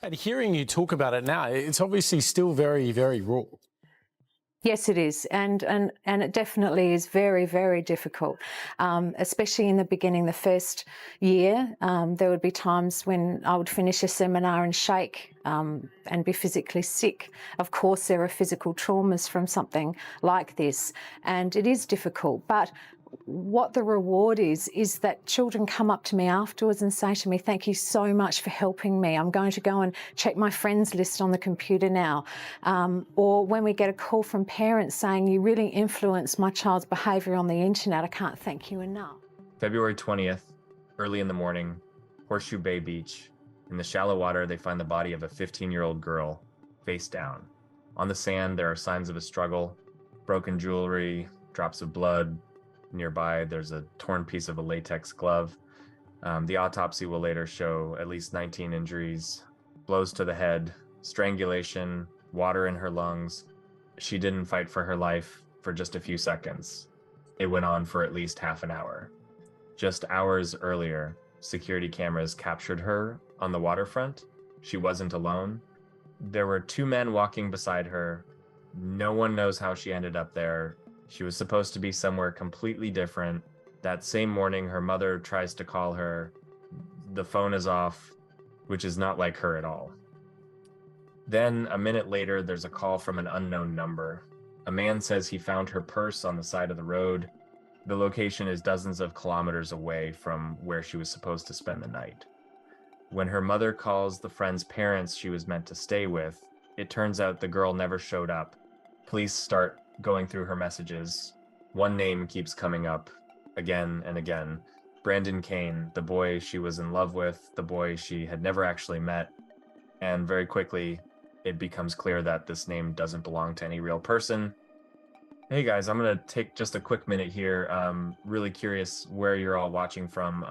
And hearing you talk about it now, it's obviously still very, very raw. Yes, it is, and it definitely is very, very difficult, especially in the beginning. The first year, there would be times when I would finish a seminar and shake and be physically sick. Of course, there are physical traumas from something like this, and it is difficult. But what the reward is that children come up to me afterwards and say to me, "Thank you so much for helping me. I'm going to go and check my friends list on the computer now." Or when we get a call from parents saying, "You really influenced my child's behaviour on the internet. I can't thank you enough." February 20th, early in the morning, Horseshoe Bay Beach. In the shallow water, they find the body of a 15-year-old girl, face down. On the sand, there are signs of a struggle, broken jewelry, drops of blood. Nearby, there's a torn piece of a latex glove. The autopsy will later show at least 19 injuries, blows to the head, strangulation, water in her lungs. She didn't fight for her life for just a few seconds. It went on for at least half an hour. Just hours earlier, security cameras captured her on the waterfront. She wasn't alone. There were two men walking beside her. No one knows how she ended up there. She was supposed to be somewhere completely different. That same morning, her mother tries to call her. The phone is off, which is not like her at all. Then, a minute later, there's a call from an unknown number. A man says he found her purse on the side of the road. The location is dozens of kilometers away from where she was supposed to spend the night. When her mother calls the friend's parents she was meant to stay with, it turns out the girl never showed up. Police start going through her messages. One name keeps coming up again and again. Brandon Kane, the boy she was in love with, the boy she had never actually met. And very quickly, it becomes clear that this name doesn't belong to any real person. Hey guys, I'm gonna take just a quick minute here. Really curious where you're all watching from.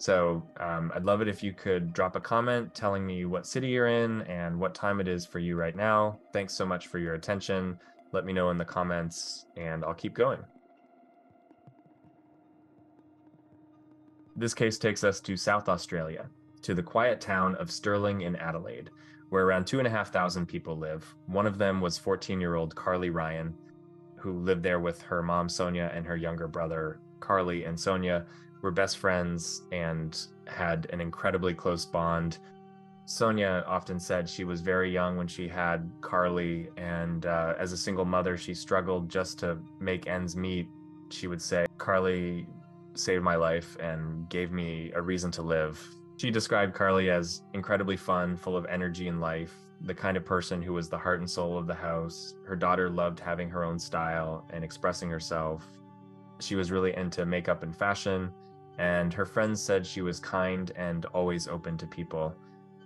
I'd love it if you could drop a comment telling me what city you're in and what time it is for you right now. Thanks so much for your attention. Let me know in the comments and I'll keep going. This case takes us to South Australia, to the quiet town of Stirling in Adelaide, where around 2,500 people live. One of them was 14-year-old Carly Ryan, who lived there with her mom, Sonia, and her younger brother. Carly and Sonia were best friends and had an incredibly close bond. Sonia often said she was very young when she had Carly, and as a single mother, she struggled just to make ends meet. She would say, "Carly saved my life and gave me a reason to live." She described Carly as incredibly fun, full of energy and life, the kind of person who was the heart and soul of the house. Her daughter loved having her own style and expressing herself. She was really into makeup and fashion, and her friends said she was kind and always open to people.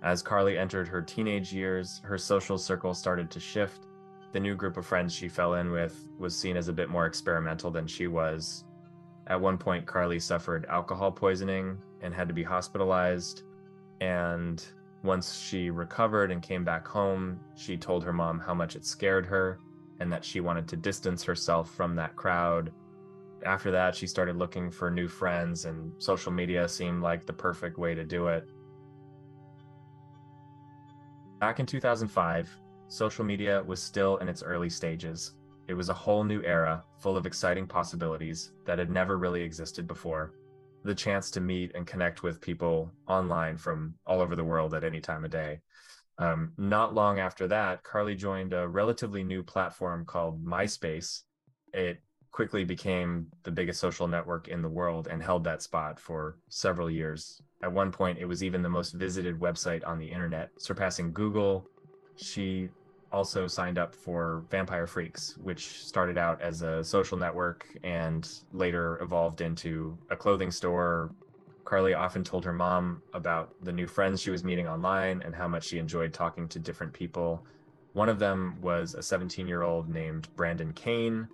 As Carly entered her teenage years, her social circle started to shift. The new group of friends she fell in with was seen as a bit more experimental than she was. At one point, Carly suffered alcohol poisoning and had to be hospitalized. And once she recovered and came back home, she told her mom how much it scared her and that she wanted to distance herself from that crowd. After that, she started looking for new friends, and social media seemed like the perfect way to do it. Back in 2005, social media was still in its early stages. It was a whole new era, full of exciting possibilities that had never really existed before. The chance to meet and connect with people online from all over the world at any time of day. Not long after that, Carly joined a relatively new platform called MySpace. It quickly became the biggest social network in the world and held that spot for several years. At one point, it was even the most visited website on the internet, surpassing Google. She also signed up for Vampire Freaks, which started out as a social network and later evolved into a clothing store. Carly often told her mom about the new friends she was meeting online and how much she enjoyed talking to different people. One of them was a 17-year-old named Brandon Kane.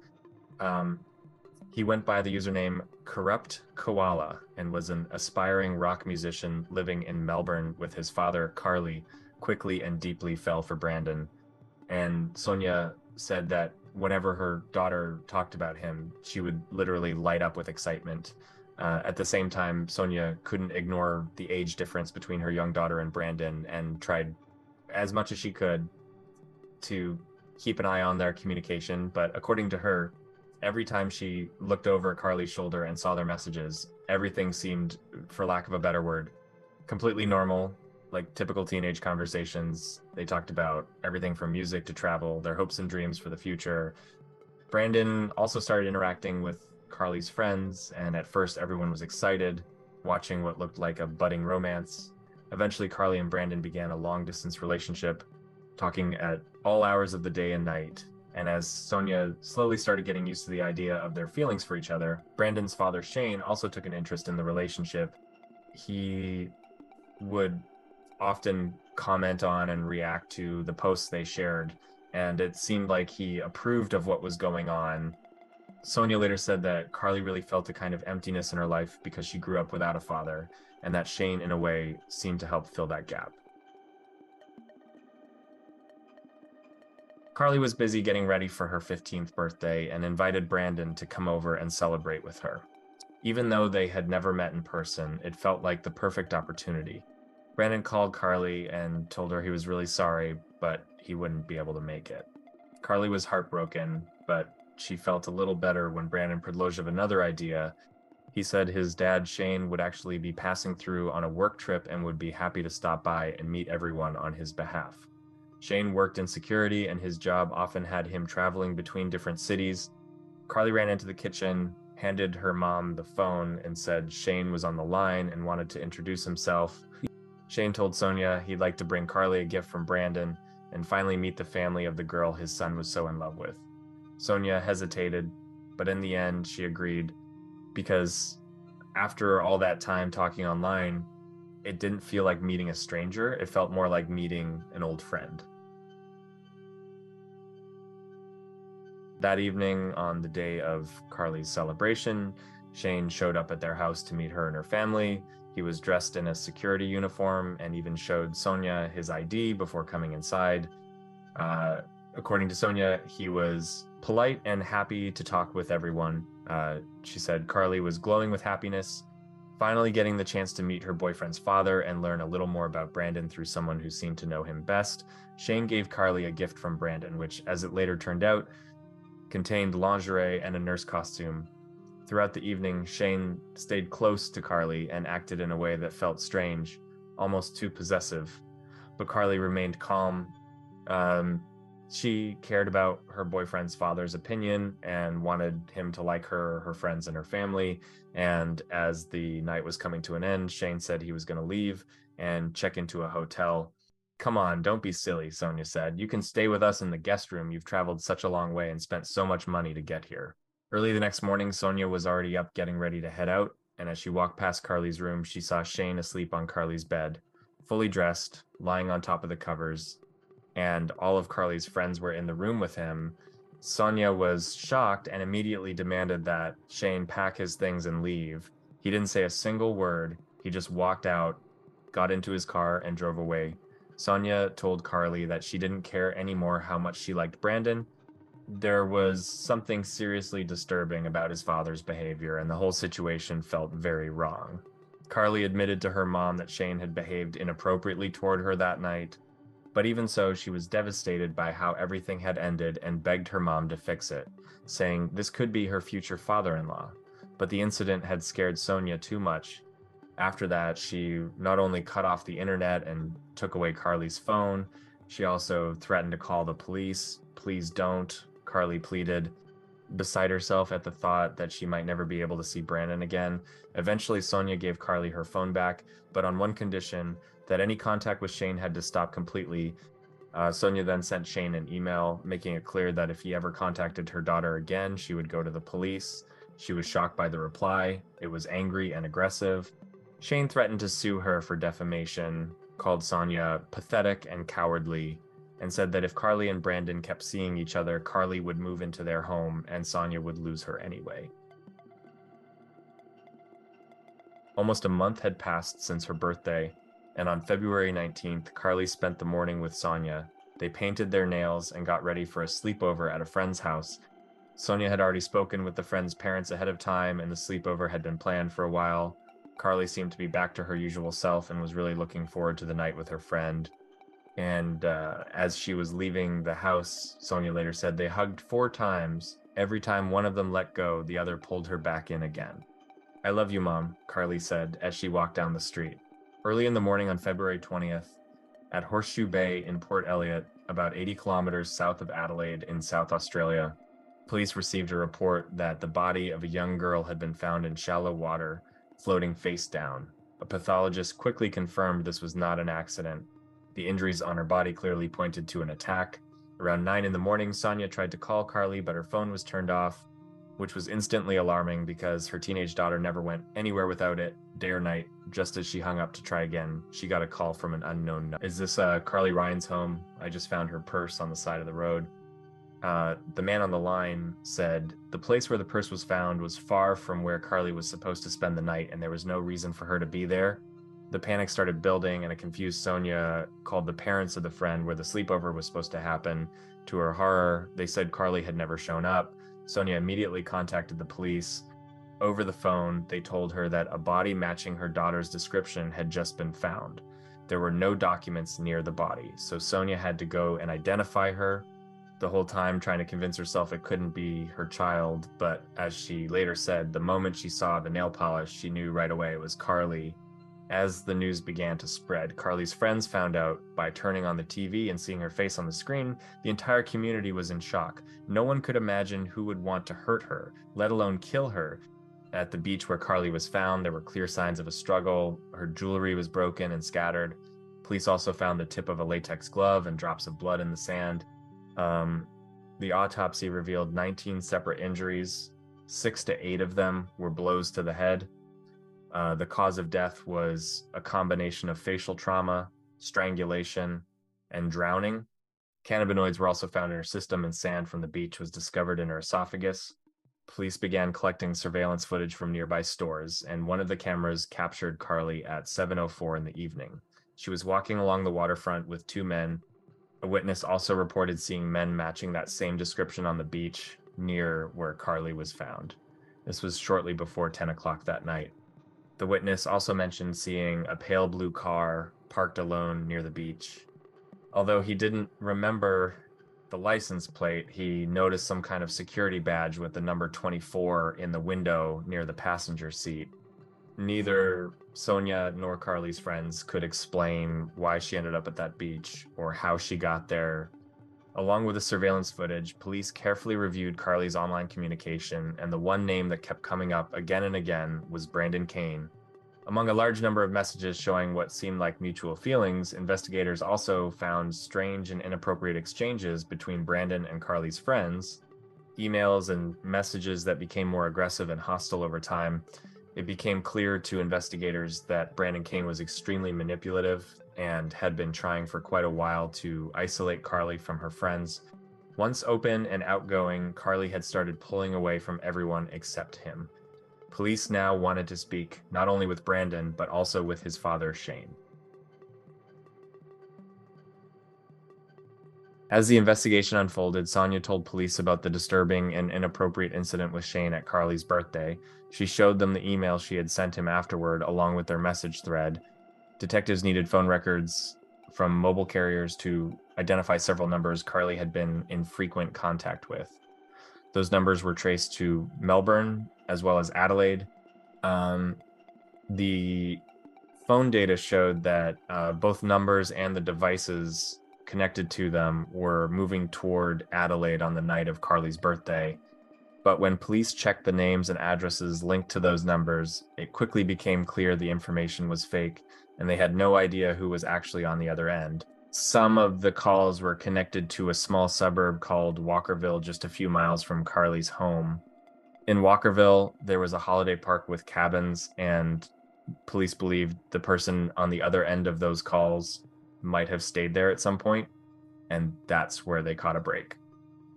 He went by the username Corrupt Koala and was an aspiring rock musician living in Melbourne with his father, Carly. Quickly and deeply fell for Brandon. And Sonia said that whenever her daughter talked about him, she would literally light up with excitement. At the same time, Sonia couldn't ignore the age difference between her young daughter and Brandon and tried as much as she could to keep an eye on their communication. But according to her, every time she looked over Carly's shoulder and saw their messages, everything seemed, for lack of a better word, completely normal, like typical teenage conversations. They talked about everything from music to travel, their hopes and dreams for the future. Brandon also started interacting with Carly's friends, and at first everyone was excited, watching what looked like a budding romance. Eventually, Carly and Brandon began a long-distance relationship, talking at all hours of the day and night. And as Sonia slowly started getting used to the idea of their feelings for each other, Brandon's father, Shane, also took an interest in the relationship. He would often comment on and react to the posts they shared, and it seemed like he approved of what was going on. Sonia later said that Carly really felt a kind of emptiness in her life because she grew up without a father, and that Shane, in a way, seemed to help fill that gap. Carly was busy getting ready for her 15th birthday and invited Brandon to come over and celebrate with her. Even though they had never met in person, it felt like the perfect opportunity. Brandon called Carly and told her he was really sorry, but he wouldn't be able to make it. Carly was heartbroken, but she felt a little better when Brandon proposed of another idea. He said his dad, Shane, would actually be passing through on a work trip and would be happy to stop by and meet everyone on his behalf. Shane worked in security, and his job often had him traveling between different cities. Carly ran into the kitchen, handed her mom the phone, and said Shane was on the line and wanted to introduce himself. Shane told Sonia he'd like to bring Carly a gift from Brandon and finally meet the family of the girl his son was so in love with. Sonia hesitated, but in the end, she agreed because after all that time talking online, it didn't feel like meeting a stranger. It felt more like meeting an old friend. That evening, on the day of Carly's celebration, Shane showed up at their house to meet her and her family. He was dressed in a security uniform and even showed Sonia his ID before coming inside. According to Sonia, he was polite and happy to talk with everyone. She said Carly was glowing with happiness, finally getting the chance to meet her boyfriend's father and learn a little more about Brandon through someone who seemed to know him best. Shane gave Carly a gift from Brandon, which, as it later turned out, contained lingerie and a nurse costume. Throughout the evening, Shane stayed close to Carly and acted in a way that felt strange, almost too possessive. But Carly remained calm. She cared about her boyfriend's father's opinion and wanted him to like her, her friends, and her family. And as the night was coming to an end, Shane said he was going to leave and check into a hotel. "Come on, don't be silly," Sonia said. "You can stay with us in the guest room. You've traveled such a long way and spent so much money to get here." Early the next morning, Sonia was already up getting ready to head out, and as she walked past Carly's room, she saw Shane asleep on Carly's bed, fully dressed, lying on top of the covers, and all of Carly's friends were in the room with him. Sonia was shocked and immediately demanded that Shane pack his things and leave. He didn't say a single word. He just walked out, got into his car, and drove away. Sonia told Carly that she didn't care anymore how much she liked Brandon. There was something seriously disturbing about his father's behavior, and the whole situation felt very wrong. Carly admitted to her mom that Shane had behaved inappropriately toward her that night, but even so, she was devastated by how everything had ended and begged her mom to fix it, saying this could be her future father-in-law. But the incident had scared Sonia too much. After that, she not only cut off the internet and took away Carly's phone, she also threatened to call the police. "Please don't," Carly pleaded, beside herself at the thought that she might never be able to see Brandon again. Eventually, Sonia gave Carly her phone back, but on one condition, that any contact with Shane had to stop completely. Sonia then sent Shane an email, making it clear that if he ever contacted her daughter again, she would go to the police. She was shocked by the reply. It was angry and aggressive. Shane threatened to sue her for defamation, called Sonia pathetic and cowardly, and said that if Carly and Brandon kept seeing each other, Carly would move into their home and Sonia would lose her anyway. Almost a month had passed since her birthday, and on February 19th, Carly spent the morning with Sonia. They painted their nails and got ready for a sleepover at a friend's house. Sonia had already spoken with the friend's parents ahead of time, and the sleepover had been planned for a while. Carly seemed to be back to her usual self and was really looking forward to the night with her friend. And as she was leaving the house, Sonia later said they hugged 4 times. Every time one of them let go, the other pulled her back in again. "I love you, Mom," Carly said as she walked down the street. Early in the morning on February 20th, at Horseshoe Bay in Port Elliot, about 80 kilometers south of Adelaide in South Australia, police received a report that the body of a young girl had been found in shallow water, floating face down. A pathologist quickly confirmed this was not an accident. The injuries on her body clearly pointed to an attack. Around 9 in the morning, Sonia tried to call Carly, but her phone was turned off, which was instantly alarming because her teenage daughter never went anywhere without it, day or night. Just as she hung up to try again, she got a call from an unknown number. "Is this Carly Ryan's home? I just found her purse on the side of the road." The man on the line said the place where the purse was found was far from where Carly was supposed to spend the night, and there was no reason for her to be there. The panic started building, and a confused Sonia called the parents of the friend where the sleepover was supposed to happen. To her horror, they said Carly had never shown up. Sonia immediately contacted the police. Over the phone, they told her that a body matching her daughter's description had just been found. There were no documents near the body, so Sonia had to go and identify her, the whole time trying to convince herself it couldn't be her child. But as she later said, the moment she saw the nail polish, she knew right away it was Carly. As the news began to spread, Carly's friends found out by turning on the TV and seeing her face on the screen. The entire community was in shock. No one could imagine who would want to hurt her, let alone kill her. At the beach where Carly was found, there were clear signs of a struggle. Her jewelry was broken and scattered. Police also found the tip of a latex glove and drops of blood in the sand. The autopsy revealed 19 separate injuries. 6 to 8 of them were blows to the head. The cause of death was a combination of facial trauma, strangulation, and drowning. Cannabinoids were also found in her system, and sand from the beach was discovered in her esophagus. Police began collecting surveillance footage from nearby stores, and one of the cameras captured Carly at 7:04 in the evening. She was walking along the waterfront with 2 men. A witness also reported seeing men matching that same description on the beach near where Carly was found. This was shortly before 10 o'clock that night. The witness also mentioned seeing a pale blue car parked alone near the beach. Although he didn't remember the license plate, he noticed some kind of security badge with the number 24 in the window near the passenger seat. Neither Sonia nor Carly's friends could explain why she ended up at that beach or how she got there. Along with the surveillance footage, police carefully reviewed Carly's online communication, and the one name that kept coming up again and again was Brandon Kane. Among a large number of messages showing what seemed like mutual feelings, investigators also found strange and inappropriate exchanges between Brandon and Carly's friends, emails and messages that became more aggressive and hostile over time. It became clear to investigators that Brandon Kane was extremely manipulative and had been trying for quite a while to isolate Carly from her friends. Once open and outgoing, Carly had started pulling away from everyone except him. Police now wanted to speak not only with Brandon, but also with his father, Shane. As the investigation unfolded, Sonia told police about the disturbing and inappropriate incident with Shane at Carly's birthday. She showed them the email she had sent him afterward, along with their message thread. Detectives needed phone records from mobile carriers to identify several numbers Carly had been in frequent contact with. Those numbers were traced to Melbourne as well as Adelaide. The phone data showed that both numbers and the devices connected to them were moving toward Adelaide on the night of Carly's birthday. But when police checked the names and addresses linked to those numbers, it quickly became clear the information was fake, and they had no idea who was actually on the other end. Some of the calls were connected to a small suburb called Walkerville, just a few miles from Carly's home. In Walkerville, there was a holiday park with cabins, and police believed the person on the other end of those calls might have stayed there at some point, and that's where they caught a break.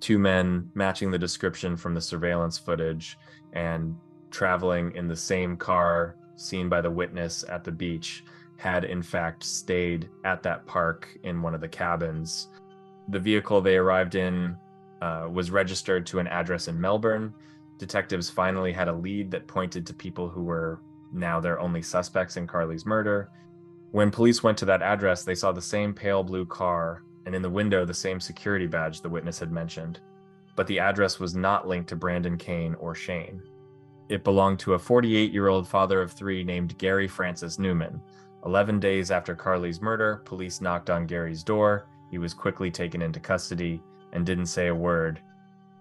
2 men matching the description from the surveillance footage and traveling in the same car seen by the witness at the beach had in fact stayed at that park in one of the cabins. The vehicle they arrived in was registered to an address in Melbourne. Detectives finally had a lead that pointed to people who were now their only suspects in Carly's murder. When police went to that address, they saw the same pale blue car and in the window the same security badge the witness had mentioned. But the address was not linked to Brandon Kane or Shane. It belonged to a 48-year-old father of three named Gary Francis Newman. 11 days after Carly's murder, police knocked on Gary's door. He was quickly taken into custody and didn't say a word.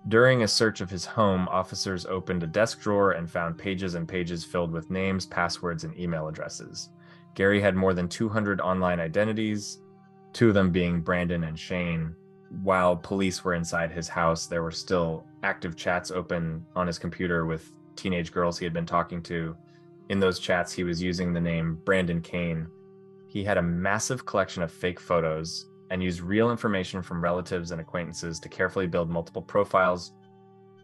During a search of his home, officers opened a desk drawer and found pages and pages filled with names, passwords, and email addresses. Gary had more than 200 online identities, two of them being Brandon and Shane. While police were inside his house, there were still active chats open on his computer with teenage girls he had been talking to. In those chats, he was using the name Brandon Kane. He had a massive collection of fake photos and used real information from relatives and acquaintances to carefully build multiple profiles.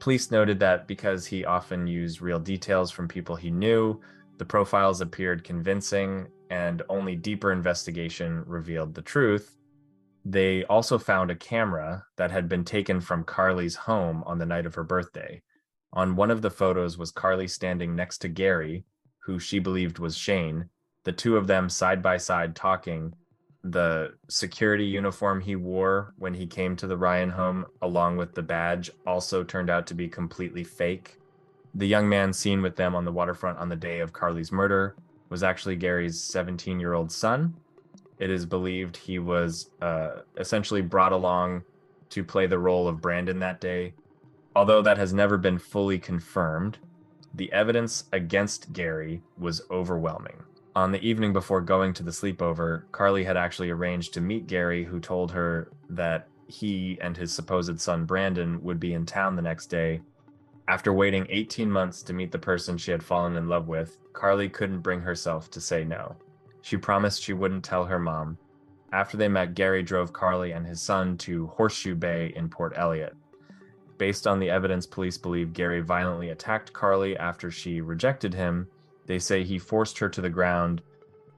Police noted that because he often used real details from people he knew, the profiles appeared convincing, and only deeper investigation revealed the truth. They also found a camera that had been taken from Carly's home on the night of her birthday. On one of the photos was Carly standing next to Gary, who she believed was Shane, the two of them side by side talking. The security uniform he wore when he came to the Ryan home, along with the badge, also turned out to be completely fake. The young man seen with them on the waterfront on the day of Carly's murder was actually Gary's 17-year-old son. It is believed he was essentially brought along to play the role of Brandon that day. Although that has never been fully confirmed, the evidence against Gary was overwhelming. On the evening before going to the sleepover, Carly had actually arranged to meet Gary, who told her that he and his supposed son Brandon would be in town the next day. After waiting 18 months to meet the person she had fallen in love with, Carly couldn't bring herself to say no. She promised she wouldn't tell her mom. After they met, Gary drove Carly and his son to Horseshoe Bay in Port Elliot. Based on the evidence, police believe Gary violently attacked Carly after she rejected him. They say he forced her to the ground,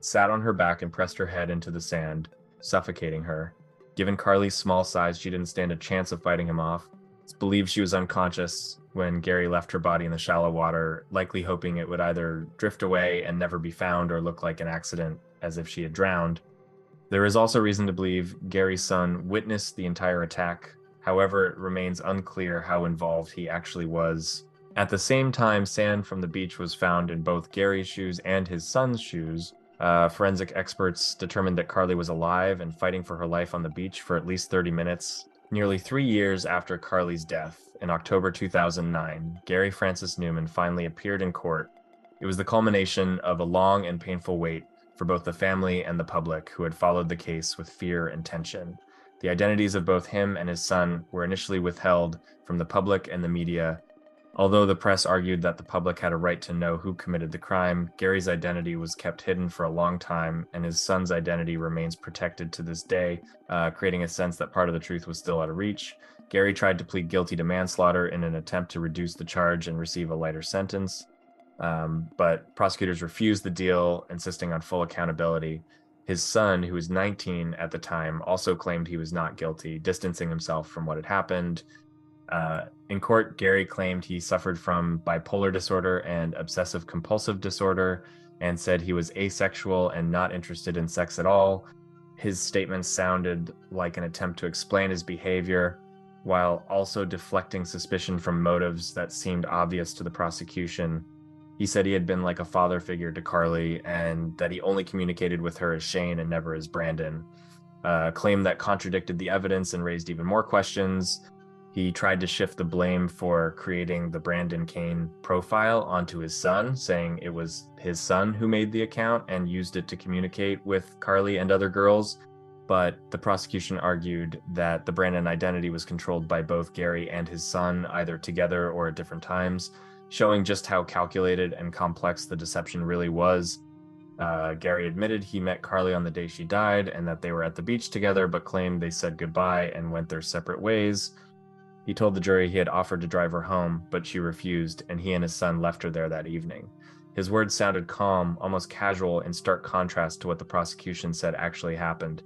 sat on her back, and pressed her head into the sand, suffocating her. Given Carly's small size, she didn't stand a chance of fighting him off. It's believed she was unconscious when Gary left her body in the shallow water, likely hoping it would either drift away and never be found or look like an accident, as if she had drowned. There is also reason to believe Gary's son witnessed the entire attack. However, it remains unclear how involved he actually was. At the same time, sand from the beach was found in both Gary's shoes and his son's shoes. Forensic experts determined that Carly was alive and fighting for her life on the beach for at least 30 minutes. Nearly 3 years after Carly's death, in October 2009, Gary Francis Newman finally appeared in court. It was the culmination of a long and painful wait for both the family and the public who had followed the case with fear and tension. The identities of both him and his son were initially withheld from the public and the media. Although the press argued that the public had a right to know who committed the crime, Gary's identity was kept hidden for a long time, and his son's identity remains protected to this day, creating a sense that part of the truth was still out of reach. Gary tried to plead guilty to manslaughter in an attempt to reduce the charge and receive a lighter sentence, but prosecutors refused the deal, insisting on full accountability. His son, who was 19 at the time, also claimed he was not guilty, distancing himself from what had happened. In court, Gary claimed he suffered from bipolar disorder and obsessive compulsive disorder and said he was asexual and not interested in sex at all. His statements sounded like an attempt to explain his behavior while also deflecting suspicion from motives that seemed obvious to the prosecution. He said he had been like a father figure to Carly and that he only communicated with her as Shane and never as Brandon. A claim that contradicted the evidence and raised even more questions. He tried to shift the blame for creating the Brandon Kane profile onto his son, saying it was his son who made the account and used it to communicate with Carly and other girls. But the prosecution argued that the Brandon identity was controlled by both Gary and his son, either together or at different times, showing just how calculated and complex the deception really was. Gary admitted he met Carly on the day she died and that they were at the beach together, but claimed they said goodbye and went their separate ways. He told the jury he had offered to drive her home, but she refused, and he and his son left her there that evening. His words sounded calm, almost casual, in stark contrast to what the prosecution said actually happened.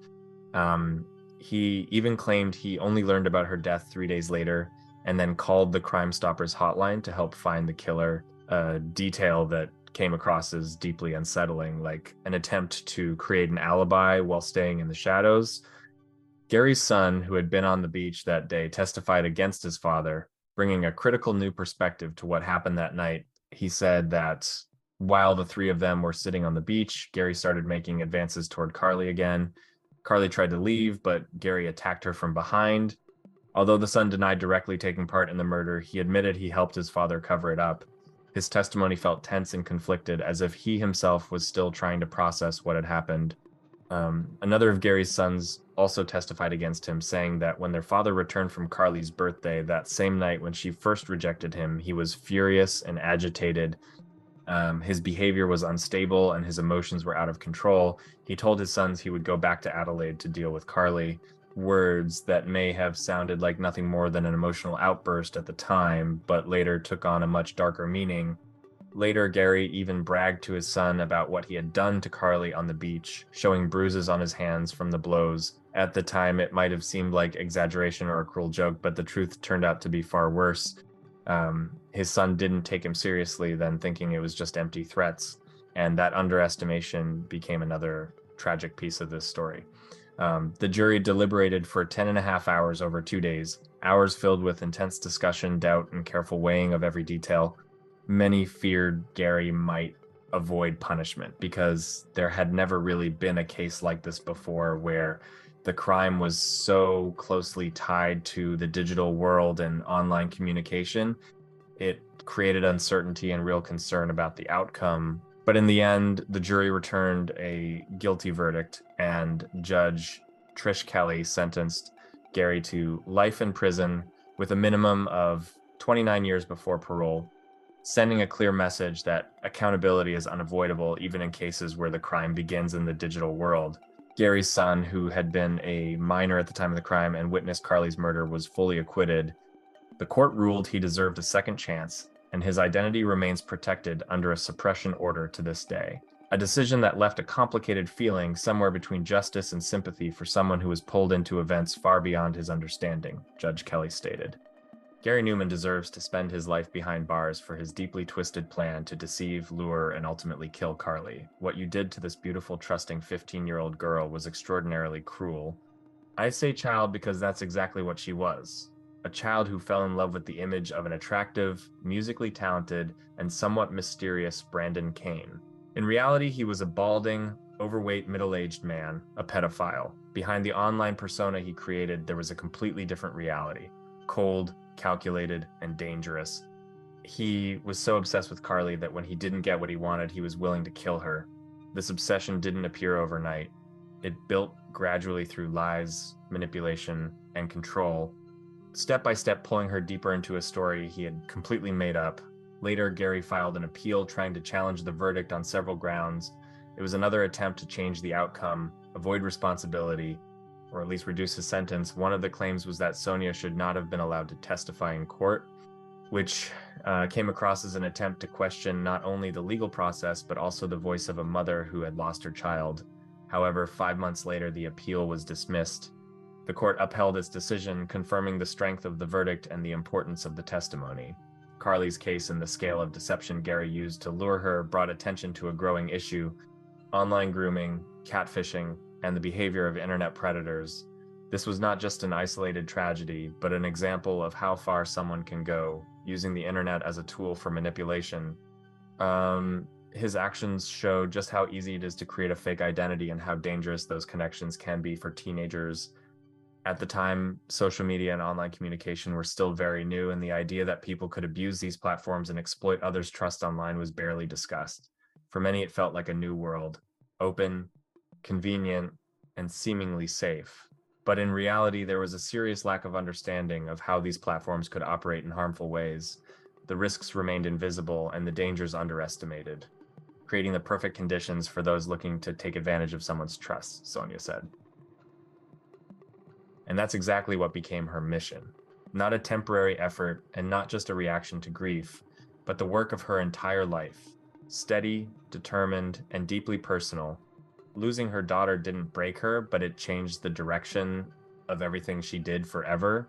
He even claimed he only learned about her death 3 days later and then called the Crime Stoppers hotline to help find the killer, a detail that came across as deeply unsettling, like an attempt to create an alibi while staying in the shadows. Gary's son, who had been on the beach that day, testified against his father, bringing a critical new perspective to what happened that night. He said that while the three of them were sitting on the beach, Gary started making advances toward Carly again. Carly tried to leave, but Gary attacked her from behind. Although the son denied directly taking part in the murder, he admitted he helped his father cover it up. His testimony felt tense and conflicted, as if he himself was still trying to process what had happened. Another of Gary's sons also testified against him, saying that when their father returned from Carly's birthday that same night when she first rejected him, he was furious and agitated. His behavior was unstable and his emotions were out of control. He told his sons he would go back to Adelaide to deal with Carly, words that may have sounded like nothing more than an emotional outburst at the time, but later took on a much darker meaning. Later, Gary even bragged to his son about what he had done to Carly on the beach, showing bruises on his hands from the blows. At the time, it might have seemed like exaggeration or a cruel joke, but the truth turned out to be far worse. His son didn't take him seriously, then thinking it was just empty threats, and that underestimation became another tragic piece of this story. The jury deliberated for 10 and a half hours over 2 days, hours filled with intense discussion, doubt, and careful weighing of every detail. Many feared Gary might avoid punishment because there had never really been a case like this before where the crime was so closely tied to the digital world and online communication. It created uncertainty and real concern about the outcome. But in the end, the jury returned a guilty verdict, and Judge Trish Kelly sentenced Gary to life in prison with a minimum of 29 years before parole, sending a clear message that accountability is unavoidable even in cases where the crime begins in the digital world. Gary's son, who had been a minor at the time of the crime and witnessed Carly's murder, was fully acquitted. The court ruled he deserved a second chance, and his identity remains protected under a suppression order to this day. A decision that left a complicated feeling somewhere between justice and sympathy for someone who was pulled into events far beyond his understanding, Judge Kelly stated. Gary Newman deserves to spend his life behind bars for his deeply twisted plan to deceive, lure, and ultimately kill Carly. What you did to this beautiful, trusting 15-year-old girl was extraordinarily cruel. I say child because that's exactly what she was. A child who fell in love with the image of an attractive, musically talented, and somewhat mysterious Brandon Kane. In reality, he was a balding, overweight, middle-aged man, a pedophile. Behind the online persona he created, there was a completely different reality. Cold, calculated, and dangerous. He was so obsessed with Carly that when he didn't get what he wanted, he was willing to kill her. This obsession didn't appear overnight. It built gradually through lies, manipulation, and control, step by step pulling her deeper into a story he had completely made up. Later, Gary filed an appeal trying to challenge the verdict on several grounds. It was another attempt to change the outcome, avoid responsibility, or at least reduce his sentence. One of the claims was that Sonia should not have been allowed to testify in court, which came across as an attempt to question not only the legal process, but also the voice of a mother who had lost her child. However, 5 months later, the appeal was dismissed. The court upheld its decision, confirming the strength of the verdict and the importance of the testimony. Carly's case and the scale of deception Gary used to lure her brought attention to a growing issue: online grooming, catfishing, and the behavior of internet predators. This was not just an isolated tragedy, but an example of how far someone can go using the internet as a tool for manipulation. His actions show just how easy it is to create a fake identity and how dangerous those connections can be for teenagers. At the time, social media and online communication were still very new, and the idea that people could abuse these platforms and exploit others' trust online was barely discussed. For many, it felt like a new world, open, convenient, and seemingly safe. But in reality, there was a serious lack of understanding of how these platforms could operate in harmful ways. The risks remained invisible and the dangers underestimated, creating the perfect conditions for those looking to take advantage of someone's trust, Sonia said. And that's exactly what became her mission. Not a temporary effort and not just a reaction to grief, but the work of her entire life. Steady, determined, and deeply personal. Losing her daughter didn't break her, but it changed the direction of everything she did forever.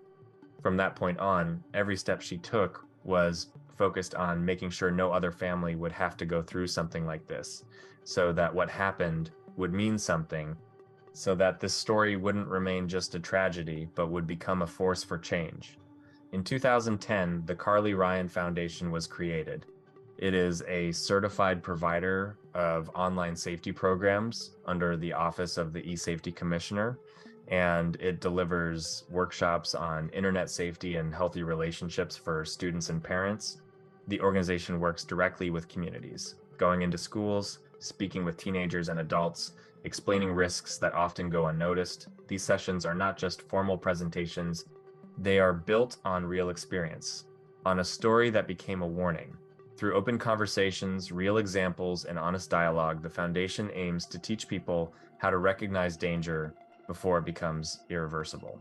From that point on, every step she took was focused on making sure no other family would have to go through something like this, so that what happened would mean something, so that this story wouldn't remain just a tragedy, but would become a force for change. In 2010, the Carly Ryan Foundation was created. It is a certified provider of online safety programs under the Office of the E-Safety Commissioner, and it delivers workshops on internet safety and healthy relationships for students and parents. The organization works directly with communities, going into schools, speaking with teenagers and adults, explaining risks that often go unnoticed. These sessions are not just formal presentations, they are built on real experience, on a story that became a warning. Through open conversations, real examples, and honest dialogue, the foundation aims to teach people how to recognize danger before it becomes irreversible.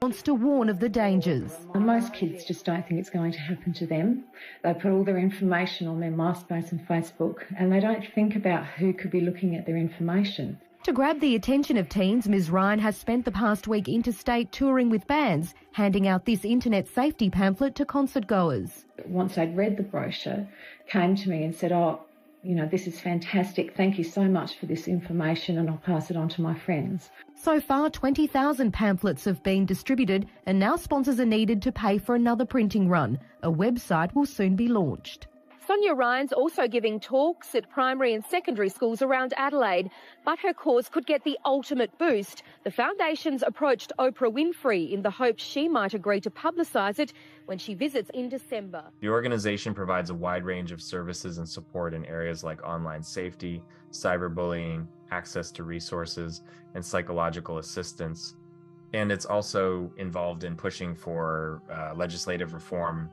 Wants to warn of the dangers. Most kids just don't think it's going to happen to them. They put all their information on their MySpace and Facebook, and they don't think about who could be looking at their information. To grab the attention of teens, Ms Ryan has spent the past week interstate touring with bands, handing out this internet safety pamphlet to concert goers. Once they'd read the brochure, came to me and said, "Oh, you know, this is fantastic. Thank you so much for this information, and I'll pass it on to my friends." So far, 20,000 pamphlets have been distributed, and now sponsors are needed to pay for another printing run. A website will soon be launched. Sonia Ryan's also giving talks at primary and secondary schools around Adelaide, but her cause could get the ultimate boost. The foundation's approached Oprah Winfrey in the hope she might agree to publicise it when she visits in December. The organization provides a wide range of services and support in areas like online safety, cyberbullying, access to resources, and psychological assistance. And it's also involved in pushing for legislative reform.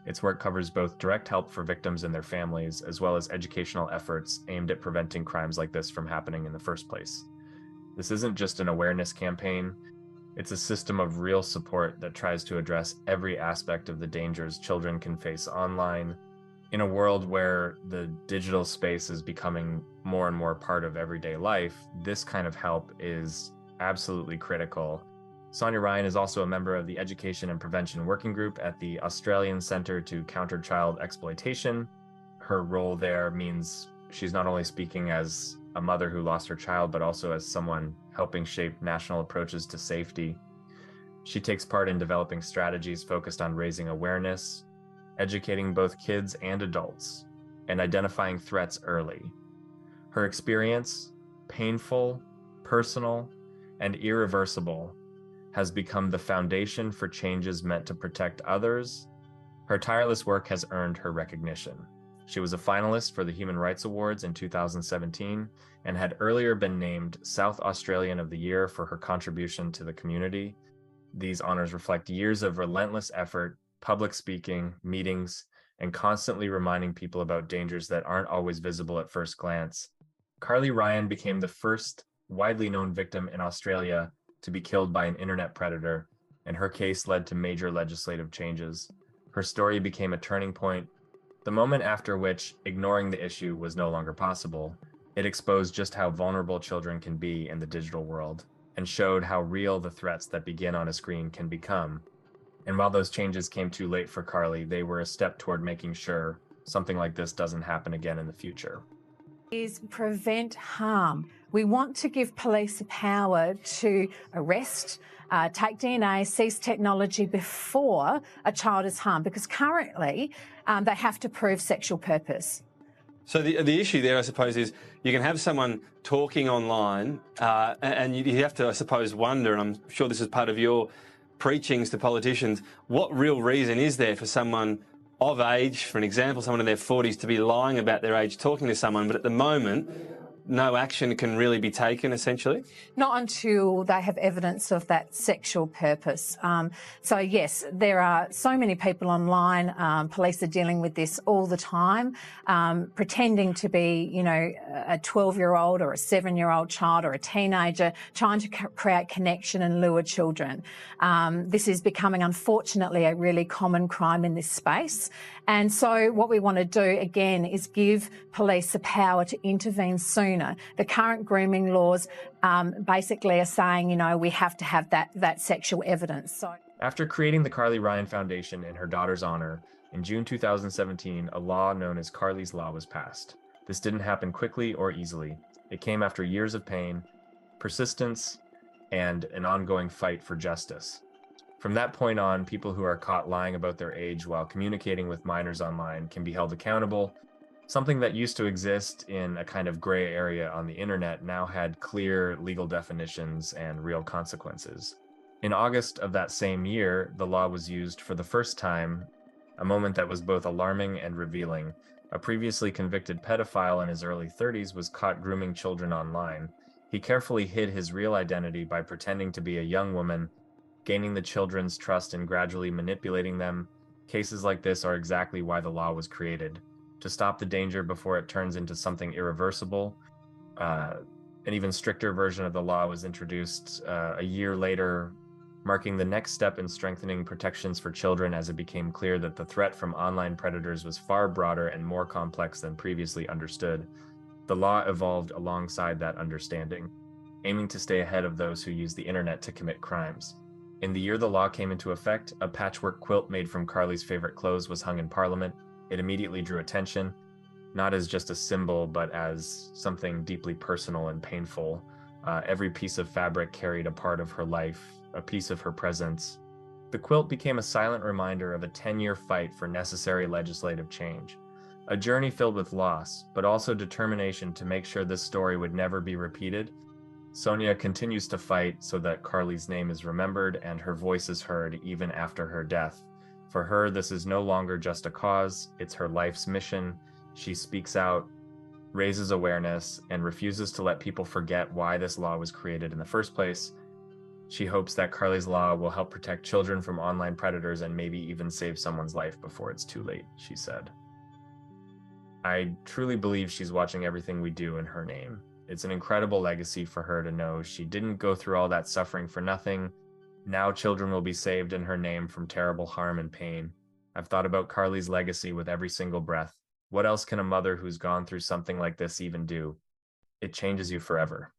Its work covers both direct help for victims and their families, as well as educational efforts aimed at preventing crimes like this from happening in the first place. This isn't just an awareness campaign, it's a system of real support that tries to address every aspect of the dangers children can face online. In a world where the digital space is becoming more and more part of everyday life, this kind of help is absolutely critical. Sonia Ryan is also a member of the Education and Prevention Working Group at the Australian Centre to Counter Child Exploitation. Her role there means she's not only speaking as a mother who lost her child, but also as someone helping shape national approaches to safety. She takes part in developing strategies focused on raising awareness, educating both kids and adults, and identifying threats early. Her experience, painful, personal, and irreversible, has become the foundation for changes meant to protect others. Her tireless work has earned her recognition. She was a finalist for the Human Rights Awards in 2017 and had earlier been named South Australian of the Year for her contribution to the community. These honors reflect years of relentless effort, public speaking, meetings, and constantly reminding people about dangers that aren't always visible at first glance. Carly Ryan became the first widely known victim in Australia to be killed by an internet predator, and her case led to major legislative changes. Her story became a turning point, the moment after which ignoring the issue was no longer possible. It exposed just how vulnerable children can be in the digital world, and showed how real the threats that begin on a screen can become. And while those changes came too late for Carly, they were a step toward making sure something like this doesn't happen again in the future. Is prevent harm. We want to give police the power to arrest, take DNA, seize technology before a child is harmed, because currently they have to prove sexual purpose. So the issue there, I suppose, is you can have someone talking online and you have to, I suppose, wonder, and I'm sure this is part of your preachings to politicians, what real reason is there for someone of age, for an example, someone in their 40s, to be lying about their age, talking to someone, but at the moment, no action can really be taken, essentially? Not until they have evidence of that sexual purpose. So, yes, there are so many people online. Police are dealing with this all the time, pretending to be, you know, a 12-year-old or a 7-year-old child or a teenager, trying to create connection and lure children. This is becoming, unfortunately, a really common crime in this space. And so what we want to do, again, is give police the power to intervene sooner sooner. The current grooming laws basically are saying, we have to have that sexual evidence. So, After creating the Carly Ryan Foundation in her daughter's honor, in June 2017, a law known as Carly's Law was passed. This didn't happen quickly or easily. It came after years of pain, persistence, and an ongoing fight for justice. From that point on, people who are caught lying about their age while communicating with minors online can be held accountable. Something that used to exist in a kind of gray area on the internet now had clear legal definitions and real consequences. In August of that same year, the law was used for the first time, a moment that was both alarming and revealing. A previously convicted pedophile in his early 30s was caught grooming children online. He carefully hid his real identity by pretending to be a young woman, gaining the children's trust and gradually manipulating them. Cases like this are exactly why the law was created, to stop the danger before it turns into something irreversible. An even stricter version of the law was introduced a year later, marking the next step in strengthening protections for children as it became clear that the threat from online predators was far broader and more complex than previously understood. The law evolved alongside that understanding, aiming to stay ahead of those who use the internet to commit crimes. In the year the law came into effect, a patchwork quilt made from Carly's favorite clothes was hung in Parliament. It immediately drew attention, not as just a symbol, but as something deeply personal and painful. Every piece of fabric carried a part of her life, a piece of her presence. The quilt became a silent reminder of a 10-year fight for necessary legislative change. A journey filled with loss, but also determination to make sure this story would never be repeated. Sonia continues to fight so that Carly's name is remembered and her voice is heard even after her death. For her, this is no longer just a cause, it's her life's mission. She speaks out, raises awareness, and refuses to let people forget why this law was created in the first place. She hopes that Carly's Law will help protect children from online predators and maybe even save someone's life before it's too late, she said. I truly believe she's watching everything we do in her name. It's an incredible legacy for her to know she didn't go through all that suffering for nothing. Now children will be saved in her name from terrible harm and pain. I've thought about Carly's legacy with every single breath. What else can a mother who's gone through something like this even do? It changes you forever.